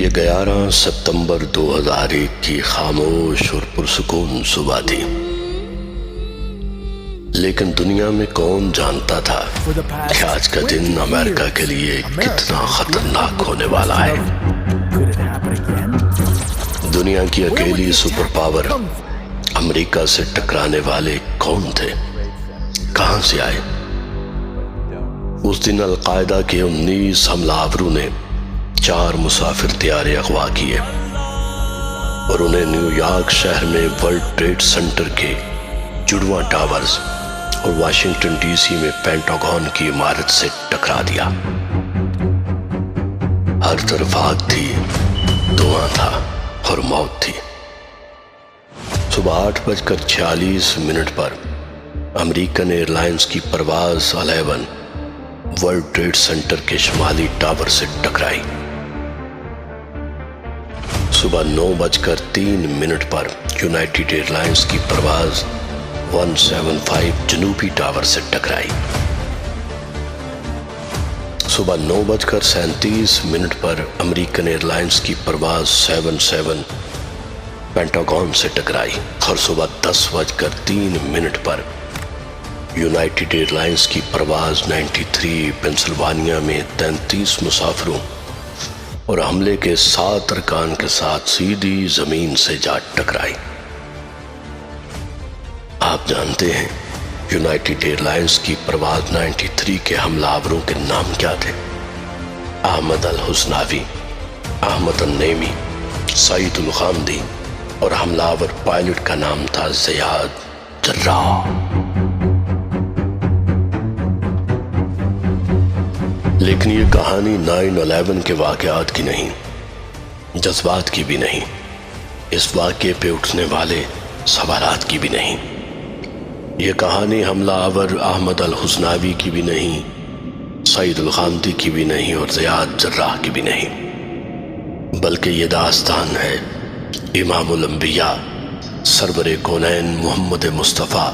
یہ 11 ستمبر 2001 کی خاموش اور پرسکون صبح تھی، لیکن دنیا میں کون جانتا تھا کہ آج کا دن امریکہ کے لیے کتنا خطرناک ہونے والا ہے۔ دنیا کی اکیلی سپر پاور امریکہ سے ٹکرانے والے کون تھے، کہاں سے آئے؟ اس دن القاعدہ کے 19 حملہ آوروں نے 4 مسافر طیارے اغوا کیے اور انہیں نیو یارک شہر میں ورلڈ ٹریڈ سینٹر کے جڑواں ٹاورز اور واشنگٹن ڈی سی میں پینٹاگون کی عمارت سے ٹکرا دیا۔ ہر طرف آگ تھی، دھواں تھا اور موت تھی۔ صبح 8:46 پر امریکن ایئر لائنز کی پرواز 11 ورلڈ ٹریڈ سینٹر کے شمالی ٹاور سے ٹکرائی۔ صبح 9:03 پر یونائٹڈ ایئر لائنز کی پرواز 175 جنوبی ٹاور سے ٹکرائی۔ صبح 9:37 پر امریکن ایئر لائنز کی پرواز 77 پینٹاگون سے ٹکرائی اور صبح 10:03 پر یونائٹڈ ایئر لائنز کی پرواز 93 پینسلوانیا میں 33 مسافروں اور حملے کے 7 ارکان کے ساتھ سیدھی زمین سے جا ٹکرائی۔ آپ جانتے ہیں یونائٹڈ ایئر لائنز کی پرواز 93 کے حملہ آوروں کے نام کیا تھے؟ احمد الحسناوی، احمد النعیمی، سعید الغامدی اور حملہ آور پائلٹ کا نام تھا زیاد جراح۔ لیکن یہ کہانی 9/11 کے واقعات کی نہیں، جذبات کی بھی نہیں، اس واقعے پہ اٹھنے والے سوالات کی بھی نہیں۔ یہ کہانی حملہ آور احمد الحسناوی کی بھی نہیں، سعید الغامدی کی بھی نہیں اور زیاد جراح کی بھی نہیں، بلکہ یہ داستان ہے امام الانبیاء سرور کونین محمد مصطفیٰ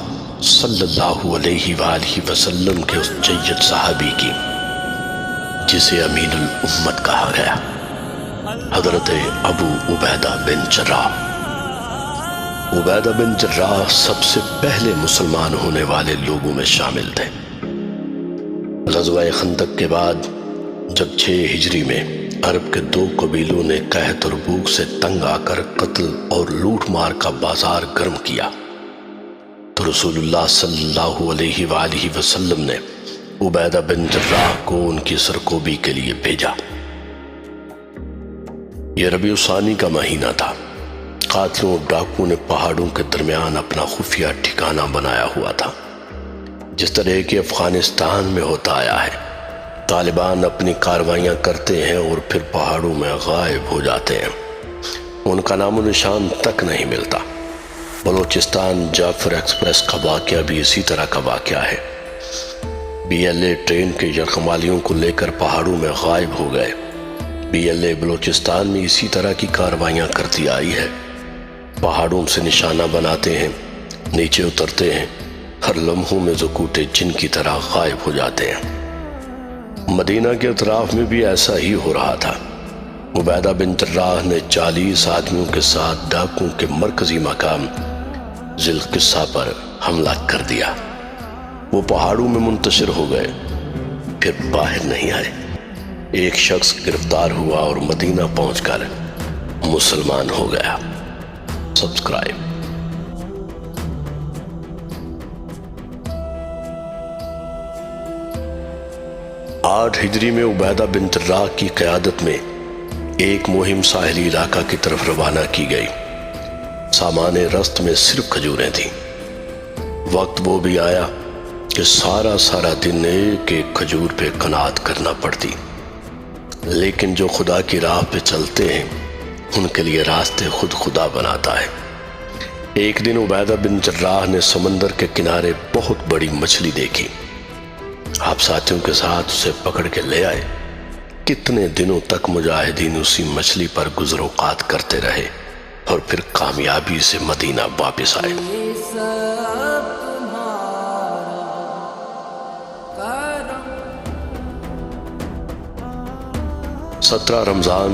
صلی اللہ علیہ وآلہ وسلم کے اس جید صحابی کی جسے امین الامت کہا گیا، حضرت ابو عبیدہ بن جراح۔ عبیدہ بن جراح سب سے پہلے مسلمان ہونے والے لوگوں میں شامل تھے۔ غزوہ خندق کے بعد جب 6 ہجری میں عرب کے 2 قبیلوں نے قحط اور بھوک سے تنگ آ کر قتل اور لوٹ مار کا بازار گرم کیا تو رسول اللہ صلی اللہ علیہ وآلہ وسلم نے عبیدہ بن جراح کو ان کی سرکوبی کے لیے بھیجا۔ یہ ربیع الثانی کا مہینہ تھا۔ قاتلوں اور ڈاکو نے پہاڑوں کے درمیان اپنا خفیہ ٹھکانہ بنایا ہوا تھا، جس طرح کہ افغانستان میں ہوتا آیا ہے۔ طالبان اپنی کاروائیاں کرتے ہیں اور پھر پہاڑوں میں غائب ہو جاتے ہیں، ان کا نام و نشان تک نہیں ملتا۔ بلوچستان جعفر ایکسپریس کا واقعہ بھی اسی طرح کا واقعہ ہے۔ BLA ٹرین کے یرغمالیوں کو لے کر پہاڑوں میں غائب ہو گئے۔ BLA بلوچستان میں اسی طرح کی کاروائیاں کرتی آئی ہے، پہاڑوں سے نشانہ بناتے ہیں، نیچے اترتے ہیں، ہر لمحوں میں زکوٹے جن کی طرح غائب ہو جاتے ہیں۔ مدینہ کے اطراف میں بھی ایسا ہی ہو رہا تھا۔ عبیدہ بن جراح نے 40 آدمیوں کے ساتھ ڈاکوں کے مرکزی مقام ذی القصہ پر حملہ کر دیا۔ وہ پہاڑوں میں منتشر ہو گئے، پھر باہر نہیں آئے۔ ایک شخص گرفتار ہوا اور مدینہ پہنچ کر مسلمان ہو گیا۔ سبسکرائب۔ 8 ہجری میں عبیدہ بن جراح کی قیادت میں ایک مہم ساحلی علاقہ کی طرف روانہ کی گئی۔ سامان رست میں صرف کھجوریں تھیں۔ وقت وہ بھی آیا کہ سارا دن ایک کھجور پہ قناعت کرنا پڑتی، لیکن جو خدا کی راہ پہ چلتے ہیں ان کے لیے راستے خود خدا بناتا ہے۔ ایک دن عبیدہ بن جراح نے سمندر کے کنارے بہت بڑی مچھلی دیکھی۔ آپ ساتھیوں کے ساتھ اسے پکڑ کے لے آئے۔ کتنے دنوں تک مجاہدین اسی مچھلی پر گزر اوقات کرتے رہے اور پھر کامیابی سے مدینہ واپس آئے۔ 17 رمضان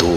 2